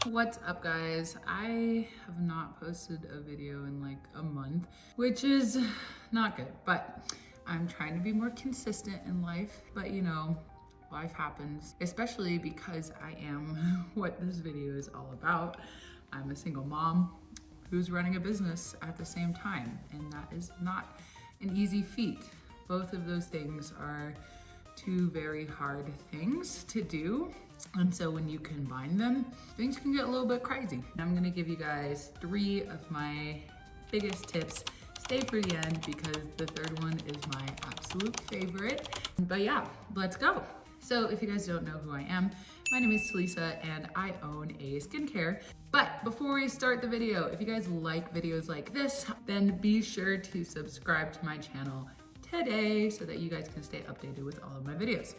What's up, guys? I have not posted a video in like a month, which is not good, but I'm trying to be more consistent in life. But you know, life happens, especially because I am what this video is all about. I'm a single mom who's running a business at the same time, and that is not an easy feat. Both of those things are two very hard things to do. And so when you combine them, things can get a little bit crazy. I'm gonna give you guys 3 of my biggest tips. Stay for the end because the third one is my absolute favorite. But yeah, let's go. So if you guys don't know who I am, my name is Lisa and I own a skincare. But before we start the video, if you guys like videos like this, then be sure to subscribe to my channel today so that you guys can stay updated with all of my videos.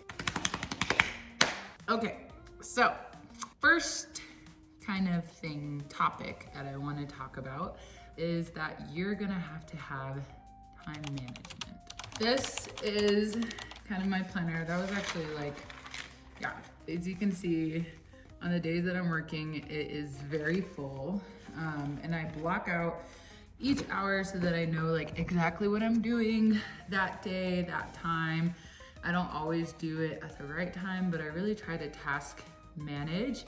Okay, so first kind of topic that I want to talk about is that you're gonna have to have time management. This is kind of my planner. That was actually like, yeah, as you can see, on the days that I'm working, it is very full. And I block out each hour so that I know like exactly what I'm doing that day, that time. I don't always do it at the right time, but I really try to task manage.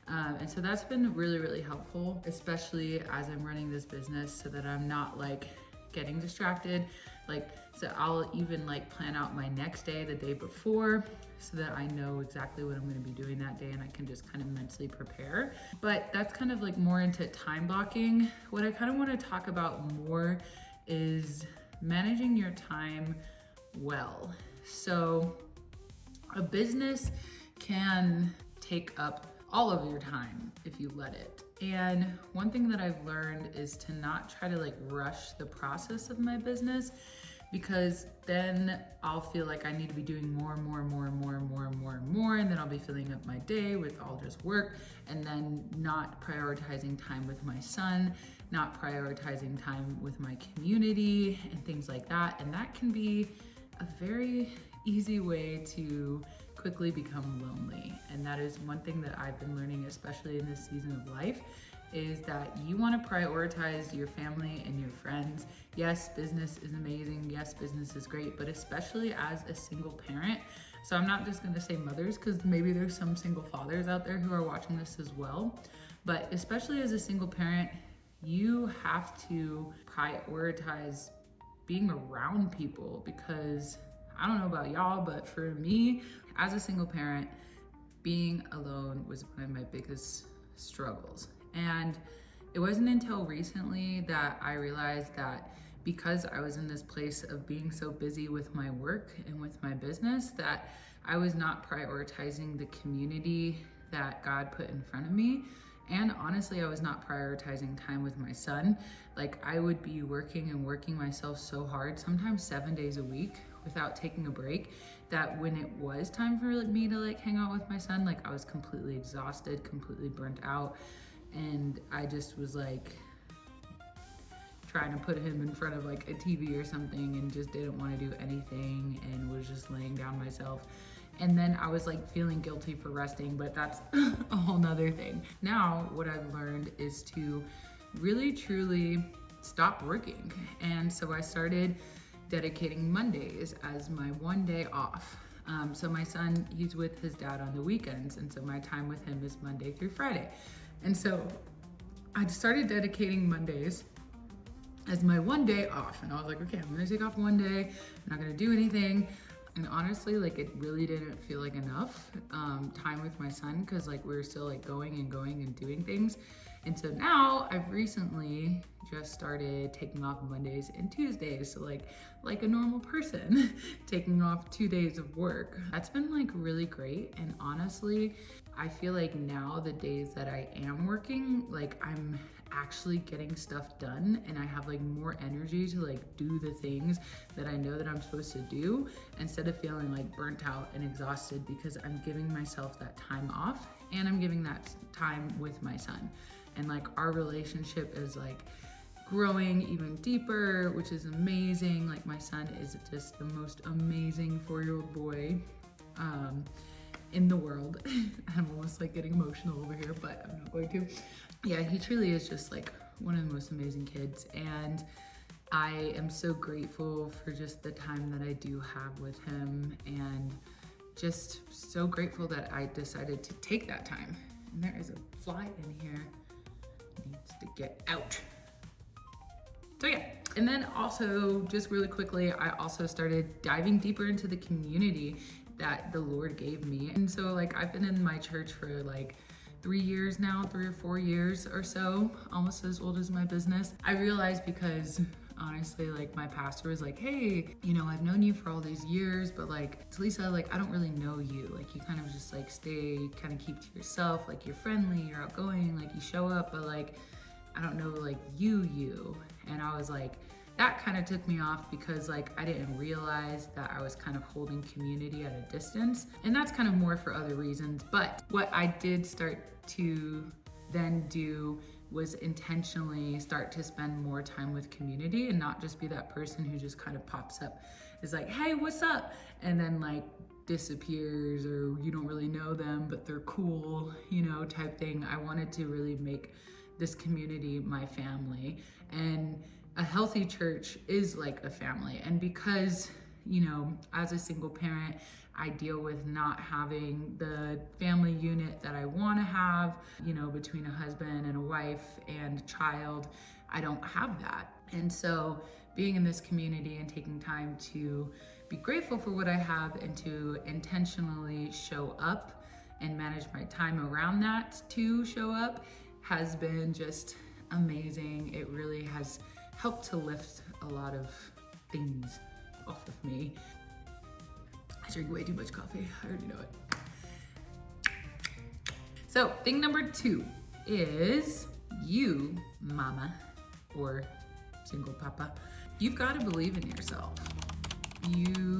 And so that's been really, really helpful, especially as I'm running this business so that I'm not like getting distracted. Like, so I'll even like plan out my next day the day before so that I know exactly what I'm gonna be doing that day and I can just kind of mentally prepare. But that's kind of like more into time blocking. What I kind of wanna talk about more is managing your time well. So a business can take up all of your time if you let it. And one thing that I've learned is to not try to like rush the process of my business, because then I'll feel like I need to be doing more, and then I'll be filling up my day with all just work and then not prioritizing time with my son, not prioritizing time with my community and things like that. And that can be a very easy way to quickly become lonely. And that is one thing that I've been learning, especially in this season of life, is that you want to prioritize your family and your friends. Yes, business is amazing. Yes, business is great, but especially as a single parent. So I'm not just going to say mothers, because maybe there's some single fathers out there who are watching this as well. But especially as a single parent, you have to prioritize being around people, because I don't know about y'all, but for me, as a single parent, being alone was one of my biggest struggles. And it wasn't until recently that I realized that because I was in this place of being so busy with my work and with my business, that I was not prioritizing the community that God put in front of me. And honestly, I was not prioritizing time with my son. Like, I would be working and working myself so hard, sometimes 7 days a week without taking a break, that when it was time for me to like hang out with my son, like I was completely exhausted, completely burnt out. And I just was like trying to put him in front of like a TV or something and just didn't want to do anything and was just laying down myself. And then I was like feeling guilty for resting, but that's a whole nother thing. Now, what I've learned is to really truly stop working. And so I started dedicating Mondays as my one day off. So my son, he's with his dad on the weekends. And so my time with him is Monday through Friday. And so I started dedicating Mondays as my one day off. And I was like, okay, I'm gonna take off one day. I'm not gonna do anything. And honestly, like it really didn't feel like enough time with my son, because like we were still like going and doing things. And so now I've recently just started taking off Mondays and Tuesdays. So like a normal person, taking off 2 days of work. That's been like really great. And honestly, I feel like now the days that I am working, like I'm actually getting stuff done and I have like more energy to like do the things that I know that I'm supposed to do, instead of feeling like burnt out and exhausted, because I'm giving myself that time off and I'm giving that time with my son. And like our relationship is like growing even deeper, which is amazing. Like my son is just the most amazing 4-year-old boy in the world. I'm almost like getting emotional over here, but I'm not going to. Yeah, he truly is just like one of the most amazing kids. And I am so grateful for just the time that I do have with him, and just so grateful that I decided to take that time. And there is a fly in here, it needs to get out. So yeah, and then also just really quickly, I also started diving deeper into the community that the Lord gave me. And so like I've been in my church for like 3 years now, 3 or 4 years or so, almost as old as my business. I realized because honestly, like my pastor was like, hey, you know, I've known you for all these years, but like, Talisa, like I don't really know you. Like you kind of just like stay, kind of keep to yourself. Like you're friendly, you're outgoing, like you show up, but like, I don't know like you. And I was like, that kind of took me off because like I didn't realize that I was kind of holding community at a distance. And that's kind of more for other reasons. But what I did start to then do was intentionally start to spend more time with community and not just be that person who just kind of pops up, is like, hey, what's up? And then like disappears, or you don't really know them, but they're cool, you know, type thing. I wanted to really make this community my family. And a healthy church is like a family. And because, you know, as a single parent, I deal with not having the family unit that I want to have, you know, between a husband and a wife and a child. I don't have that. And so being in this community and taking time to be grateful for what I have and to intentionally show up and manage my time around that to show up has been just amazing. It really has helped to lift a lot of things off of me. I drink way too much coffee, I already know it. So thing number 2 is you, mama, or single papa, you've got to believe in yourself. You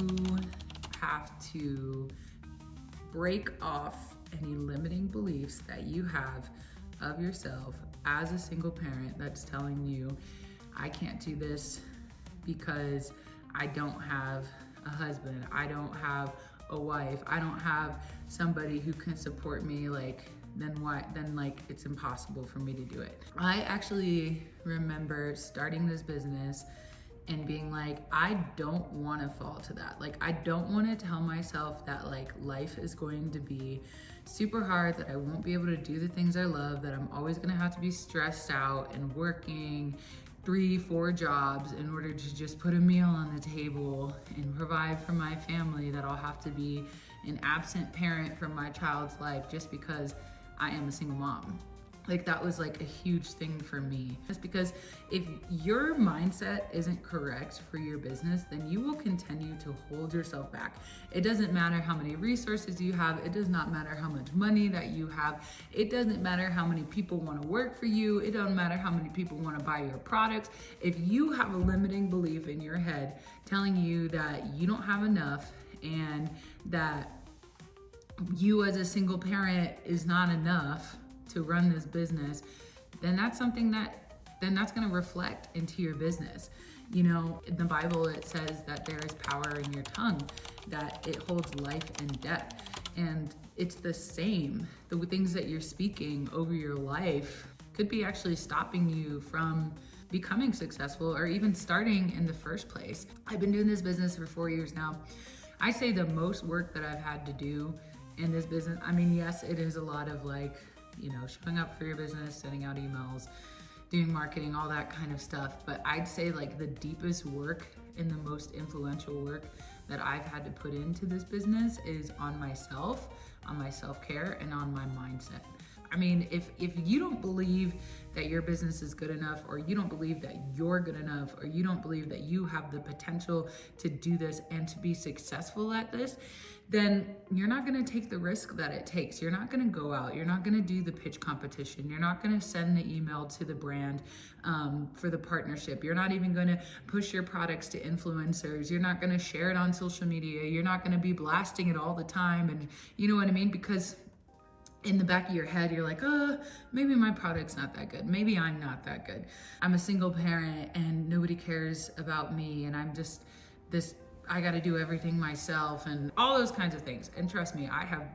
have to break off any limiting beliefs that you have of yourself as a single parent that's telling you, I can't do this because I don't have a husband, I don't have a wife, I don't have somebody who can support me, like then like it's impossible for me to do it. I actually remember starting this business and being like, I don't want to fall to that. Like I don't want to tell myself that like life is going to be super hard, that I won't be able to do the things I love, that I'm always gonna have to be stressed out and working 3-4 jobs in order to just put a meal on the table and provide for my family, that I'll have to be an absent parent from my child's life just because I am a single mom. Like that was like a huge thing for me. Just because if your mindset isn't correct for your business, then you will continue to hold yourself back. It doesn't matter how many resources you have. It does not matter how much money that you have. It doesn't matter how many people want to work for you. It doesn't matter how many people want to buy your products. If you have a limiting belief in your head telling you that you don't have enough and that you as a single parent is not enough to run this business, then that's something that's going to reflect into your business. You know, in the Bible, it says that there is power in your tongue, that it holds life and death. And it's the same. The things that you're speaking over your life could be actually stopping you from becoming successful or even starting in the first place. I've been doing this business for 4 years now. I say the most work that I've had to do in this business, I mean, yes, it is a lot of like, you know, showing up for your business, sending out emails, doing marketing, all that kind of stuff. But I'd say like the deepest work and the most influential work that I've had to put into this business is on myself, on my self-care, and on my mindset. I mean, if you don't believe that your business is good enough, or you don't believe that you're good enough, or you don't believe that you have the potential to do this and to be successful at this, then you're not gonna take the risk that it takes. You're not gonna go out, you're not gonna do the pitch competition, you're not gonna send the email to the brand for the partnership, you're not even gonna push your products to influencers, you're not gonna share it on social media, you're not gonna be blasting it all the time, and you know what I mean? Because in the back of your head, you're like, oh, maybe my product's not that good. Maybe I'm not that good. I'm a single parent and nobody cares about me, and I'm just I gotta do everything myself, and all those kinds of things. And trust me, I have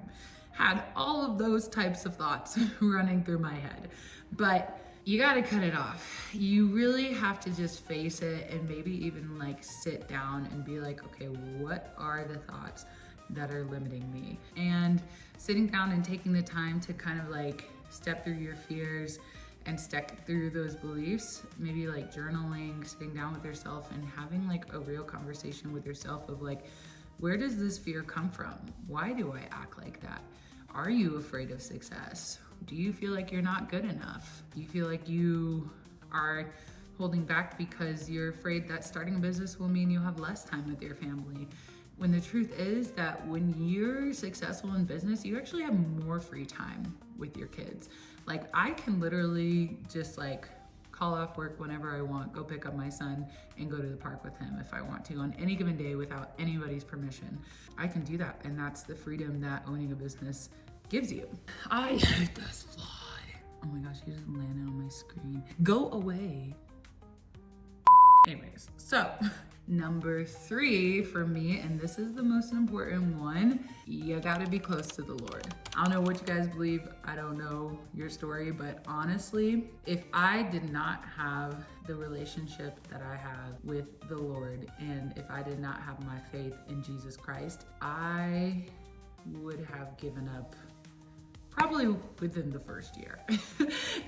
had all of those types of thoughts running through my head. But you gotta cut it off. You really have to just face it and maybe even like sit down and be like, okay, what are the thoughts that are limiting me? And sitting down and taking the time to kind of like step through your fears and step through those beliefs, maybe like journaling, sitting down with yourself and having like a real conversation with yourself of like, where does this fear come from? Why do I act like that? Are you afraid of success? Do you feel like you're not good enough? Do you feel like you are holding back because you're afraid that starting a business will mean you'll have less time with your family? When the truth is that when you're successful in business, you actually have more free time with your kids. Like I can literally just like call off work whenever I want, go pick up my son and go to the park with him if I want to on any given day without anybody's permission. I can do that, and that's the freedom that owning a business gives you. I hate this fly. Oh my gosh, he just landed on my screen. Go away. Anyways, so number 3 for me, and this is the most important one, you gotta be close to the Lord. I don't know what you guys believe. I don't know your story, but honestly, if I did not have the relationship that I have with the Lord, and if I did not have my faith in Jesus Christ, I would have given up probably within the first year.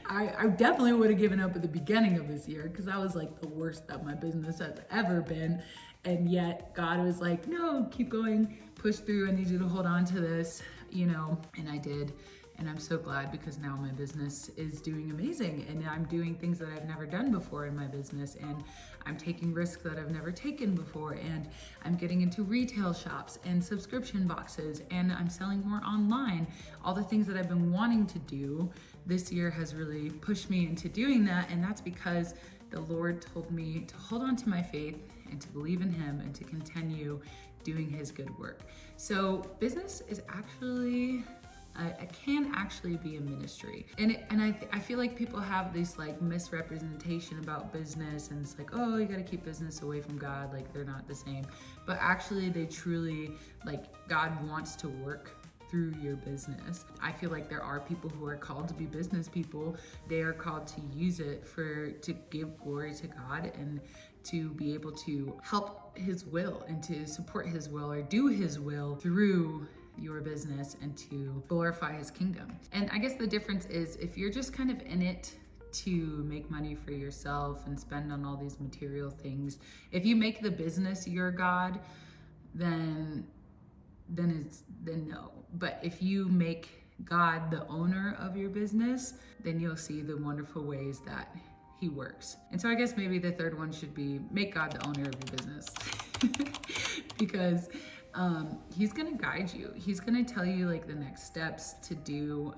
I definitely would have given up at the beginning of this year because I was like the worst that my business has ever been. And yet God was like, no, keep going, push through. I need you to hold on to this, and I did. And I'm so glad because now my business is doing amazing and I'm doing things that I've never done before in my business, and I'm taking risks that I've never taken before, and I'm getting into retail shops and subscription boxes, and I'm selling more online. All the things that I've been wanting to do this year has really pushed me into doing that, and that's because the Lord told me to hold on to my faith and to believe in Him and to continue doing His good work. So business is actually it can actually be a ministry, and I feel like people have this like misrepresentation about business, and it's like, oh, you got to keep business away from God, like they're not the same. But actually they truly, like, God wants to work through your business. I feel like there are people who are called to be business people. They are called to use it to give glory to God and to be able to help His will and to support His will or do His will through your business and to glorify His kingdom. And I guess the difference is if you're just kind of in it to make money for yourself and spend on all these material things, if you make the business your God, then no. But if you make God the owner of your business, then you'll see the wonderful ways that He works. And so I guess maybe the third one should be make God the owner of your business. Because He's gonna guide you. He's gonna tell you like the next steps to do.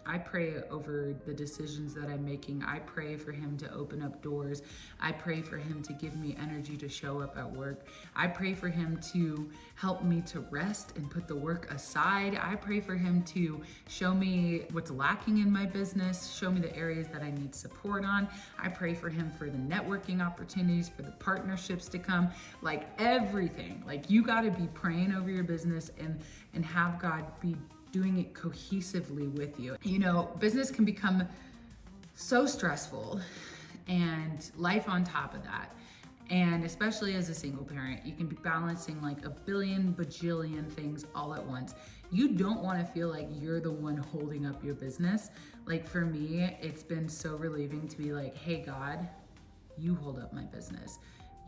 I pray over the decisions that I'm making. I pray for Him to open up doors. I pray for Him to give me energy to show up at work. I pray for Him to help me to rest and put the work aside. I pray for Him to show me what's lacking in my business, show me the areas that I need support on. I pray for Him for the networking opportunities, for the partnerships to come, like everything. Like you gotta be praying over your business and have God be doing it cohesively with you. Business can become so stressful, and life on top of that. And especially as a single parent, you can be balancing like a billion bajillion things all at once. You don't want to feel like you're the one holding up your business. Like for me, it's been so relieving to be like, hey God, you hold up my business.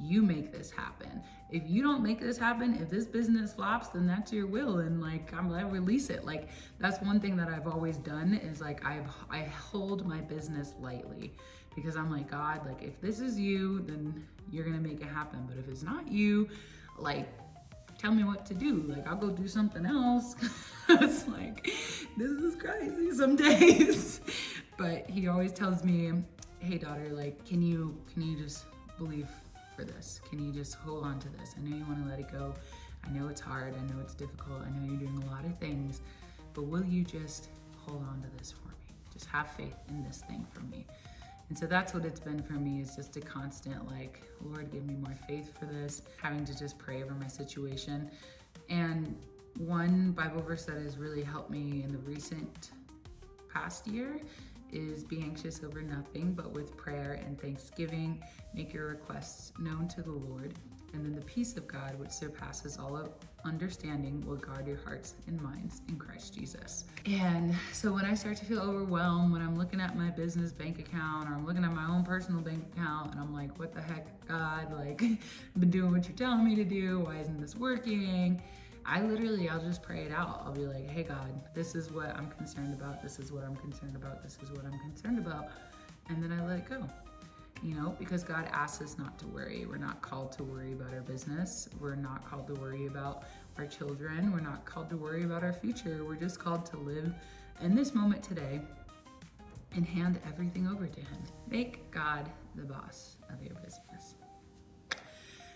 You make this happen. If you don't make this happen, if this business flops, then that's your will, and like I release it. Like that's one thing that I've always done is like I hold my business lightly, because I'm like, God, like if this is you, then you're gonna make it happen. But if it's not you, like tell me what to do. Like I'll go do something else. It's like this is crazy some days. But He always tells me, hey daughter, like can you just believe for this? Can you just hold on to this? I know you want to let it go. I know it's hard. I know it's difficult. I know you're doing a lot of things, but will you just hold on to this for me? Just have faith in this thing for me. And so that's what it's been for me, is just a constant like, Lord, give me more faith for this, having to just pray over my situation. And One Bible verse that has really helped me in the recent past year is be anxious over nothing, but with prayer and thanksgiving, make your requests known to the Lord. And then the peace of God, which surpasses all understanding, will guard your hearts and minds in Christ Jesus. And so when I start to feel overwhelmed, when I'm looking at my business bank account or I'm looking at my own personal bank account and I'm like, what the heck, God? Like, I've been doing what you're telling me to do. Why isn't this working? I'll just pray it out. I'll be like, hey God, this is what I'm concerned about. This is what I'm concerned about. This is what I'm concerned about. And then I let it go. Because God asks us not to worry. We're not called to worry about our business. We're not called to worry about our children. We're not called to worry about our future. We're just called to live in this moment today and hand everything over to Him. Make God the boss of your business.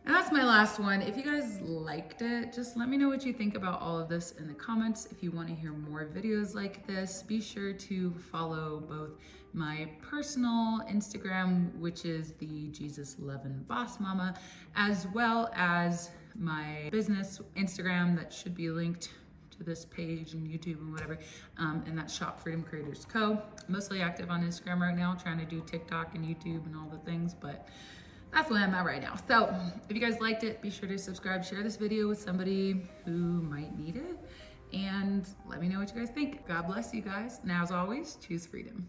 And that's my last one. If you guys liked it, just let me know what you think about all of this in the comments. If you want to hear more videos like this, be sure to follow both my personal Instagram, which is the Jesus Lovin' Boss Mama, as well as my business Instagram that should be linked to this page and YouTube and whatever, and that's Shop Freedom Creators Co. Mostly active on Instagram right now, trying to do TikTok and YouTube and all the things, but that's where I'm at right now. So if you guys liked it, be sure to subscribe, share this video with somebody who might need it, and let me know what you guys think. God bless you guys. And as always, choose freedom.